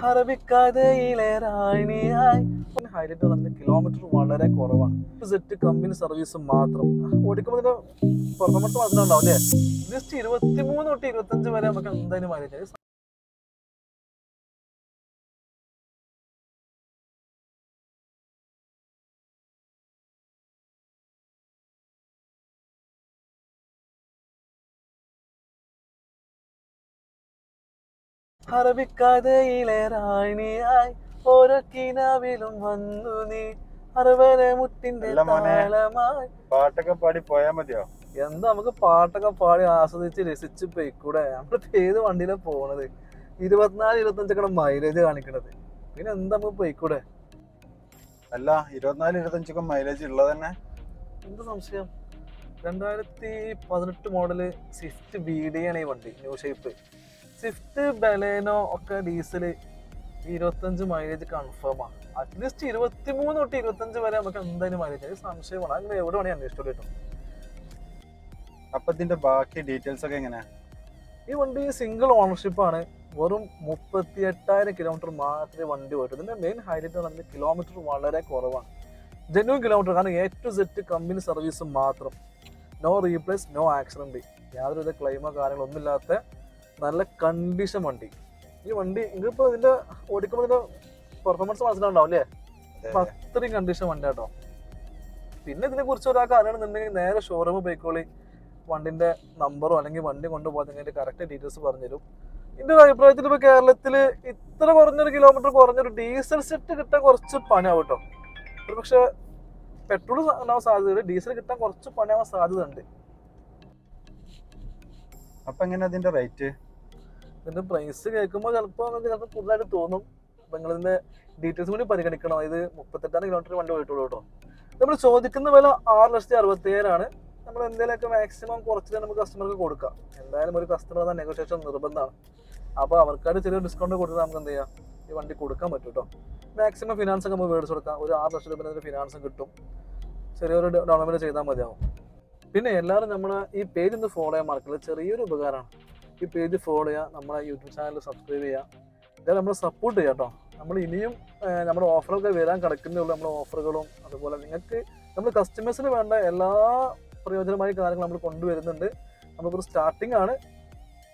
അറബിക്കഥയിലെ റാണിയായി highlight പറഞ്ഞ kilometre വളരെ കുറവാണ്. സെറ്റ് കമ്പനി സർവീസ് മാത്രം ഓടിക്കുമ്പോൾ ഇതിന്റെ പെർഫോമൻസ് മനസ്സിലുണ്ടാവും അല്ലേ. ജസ്റ്റ് 23 തൊട്ട് 25 വരെ നമുക്ക് എന്തായാലും മൈലേജ്. അറബിക്കഥയിലെ റാണിയായി ഓരോ കിനാവിലും വന്നു നീ അറവരെ മുട്ടിന്റെ താളമായി. പാട്ടൊക്കെ പാടി പോയാ മതിയോ? എന്താ നമുക്ക് പാട്ടൊക്കെ പാടി ആസ്വദിച്ച് രസിച്ച് പോയിക്കൂടെ? നമ്മളിപ്പോ ഏത് വണ്ടിയിലാ പോണത്? 24-25 മൈലേജ് കാണിക്കണത്. പിന്നെ എന്താ നമുക്ക് പോയിക്കൂടെ? അല്ല 24-25 മൈലേജ് ഉള്ളത് തന്നെ. എന്ത് സംശയം? 2018 മോഡല് സ്വിഫ്റ്റ് BD ആണ് ഈ വണ്ടി. ന്യൂ ഷേപ്പ് സ്വിഫ്റ്റ് ബലേനോ ഒക്കെ ഡീസൽ 25 മൈലേജ് കൺഫേം ആണ്. അറ്റ്ലീസ്റ്റ് 23 തൊട്ട് 25 വരെ നമുക്ക് എന്തായാലും മൈലേജ് സംശയമാണ്. അങ്ങനെ എവിടെ വേണമെങ്കിൽ അന്വേഷിച്ചോളൂ കേട്ടോ. അപ്പൊ ഇതിന്റെ ബാക്കി ഡീറ്റെയിൽസ് ഒക്കെ എങ്ങനെയാ? ഈ വണ്ടി സിംഗിൾ ഓണർഷിപ്പ് ആണ്. വെറും 38,000 കിലോമീറ്റർ മാത്രമേ വണ്ടി പോയിട്ടു. ഇതിന്റെ മെയിൻ ഹൈലൈറ്റ് എന്ന് പറഞ്ഞാൽ കിലോമീറ്റർ വളരെ കുറവാണ്. ജെന്യൂൻ കിലോമീറ്റർ, കാരണം A to Z company service മാത്രം. നോ റീപ്ലേസ്, നോ ആക്സിഡന്റ്, യാതൊരുവിധ ക്ലെയിമോ കാര്യങ്ങളോ ഒന്നുമില്ലാത്ത നല്ല കണ്ടീഷൻ വണ്ടി. ഈ വണ്ടി ഇതിപ്പോ ഇതിന്റെ ഓടിക്കുമ്പോൾ ഇതിന്റെ പെർഫോമൻസ് മനസ്സിലുണ്ടാവും അല്ലേ. അത്രയും കണ്ടീഷൻ വണ്ടി കേട്ടോ. പിന്നെ ഇതിനെ കുറിച്ച് ഒരാൾക്ക് അറിയണമെന്നുണ്ടെങ്കിൽ നേരെ ഷോറൂമിൽ പോയിക്കോളി. വണ്ടിന്റെ നമ്പറോ അല്ലെങ്കിൽ വണ്ടി കൊണ്ടുപോകാൻ അതിന്റെ കറക്റ്റ് ഡീറ്റെയിൽസ് പറഞ്ഞുതരും. എന്റെ ഒരു അഭിപ്രായത്തിൽ ഇപ്പൊ കേരളത്തില് ഇത്ര കുറഞ്ഞൊരു കിലോമീറ്റർ കുറഞ്ഞൊരു ഡീസൽ സെറ്റ് കിട്ടാൻ കുറച്ച് പണിയാവും കേട്ടോ. ഒരു പക്ഷെ പെട്രോൾ ഉണ്ടാവാൻ സാധ്യതയുണ്ട്, ഡീസൽ കിട്ടാൻ കുറച്ച് പണിയാവാൻ സാധ്യത ഉണ്ട്. അപ്പൊ എങ്ങനെ അതിന്റെ റേറ്റ്? ഇതിന്റെ പ്രൈസ് കേൾക്കുമ്പോൾ ചിലപ്പോൾ കൂടുതലായിട്ട് തോന്നും. അപ്പൊ നിങ്ങളിതിന്റെ ഡീറ്റെയിൽസ് കൂടി പരിഗണിക്കണം. ഇത് 38,000 കിലോമീറ്റർ വണ്ടി പോയിട്ടുള്ളൂ കേട്ടോ. നമ്മൾ ചോദിക്കുന്ന വില 6,67,000 നമ്മൾ എന്തെങ്കിലുമൊക്കെ മാക്സിമം കുറച്ച് നമുക്ക് കസ്റ്റമർക്ക് കൊടുക്കാം. എന്തായാലും ഒരു കസ്റ്റമർ തന്നെ നെഗോഷിയേഷൻ നിർബന്ധമാണ്. അപ്പോൾ അവർക്കായിട്ട് ചെറിയ ഡിസ്കൗണ്ട് കൊടുത്താൽ നമുക്ക് എന്ത് ചെയ്യാം, ഈ വണ്ടി കൊടുക്കാൻ പറ്റും കേട്ടോ. മാക്സിമം ഫിനാൻസ് ഒക്കെ നമുക്ക് മേടിച്ച് കൊടുക്കാം. ഒരു 6 ലക്ഷം രൂപ ഫിനാൻസും കിട്ടും. ചെറിയൊരു ഡെവലപ്മെന്റ് ചെയ്താൽ മതിയാവും. പിന്നെ എല്ലാവരും നമ്മളെ ഈ പേജ് ഒന്ന് ഫോളോ ചെയ്യാൻ മറക്കില്ല. ചെറിയൊരു ഉപകാരമാണ്. ഈ പേജ് ഫോളോ ചെയ്യുക, നമ്മളെ യൂട്യൂബ് ചാനൽ സബ്സ്ക്രൈബ് ചെയ്യുക. ഇതായാലും നമ്മൾ സപ്പോർട്ട് ചെയ്യാം കേട്ടോ. നമ്മൾ ഇനിയും നമ്മുടെ ഓഫറൊക്കെ വരാൻ കിടക്കുന്നേ ഉള്ളൂ. നമ്മുടെ ഓഫറുകളും അതുപോലെ നിങ്ങൾക്ക് നമ്മൾ കസ്റ്റമേഴ്സിന് വേണ്ട എല്ലാ പ്രയോജനമായ കാര്യങ്ങൾ നമ്മൾ കൊണ്ടുവരുന്നുണ്ട്. നമുക്കൊരു സ്റ്റാർട്ടിംഗ് ആണ്.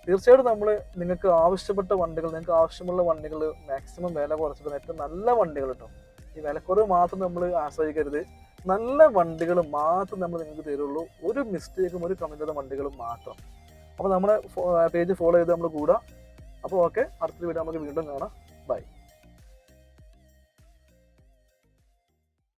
തീർച്ചയായിട്ടും നമ്മൾ നിങ്ങൾക്ക് ആവശ്യപ്പെട്ട വണ്ടികൾ, നിങ്ങൾക്ക് ആവശ്യമുള്ള വണ്ടികൾ മാക്സിമം വില കുറച്ചിട്ട് ഏറ്റവും നല്ല വണ്ടികൾ കേട്ടോ. ഈ വിലക്കുറവ് മാത്രം നമ്മൾ ആശ്രയിക്കരുത്. നല്ല വണ്ടികൾ മാത്രം നമ്മൾ നിങ്ങൾക്ക് തരുള്ളൂ. ഒരു മിസ്റ്റേക്കും ഒരു കമൻറ്റ് വണ്ടികളും മാത്രം. അപ്പോൾ നമ്മുടെ പേജ് ഫോളോ ചെയ്ത് നമ്മൾ കൂടാം. അപ്പോൾ ഓക്കെ, അടുത്തൊരു വീഡിയോ നമുക്ക് വീണ്ടും കാണാം. ബൈ.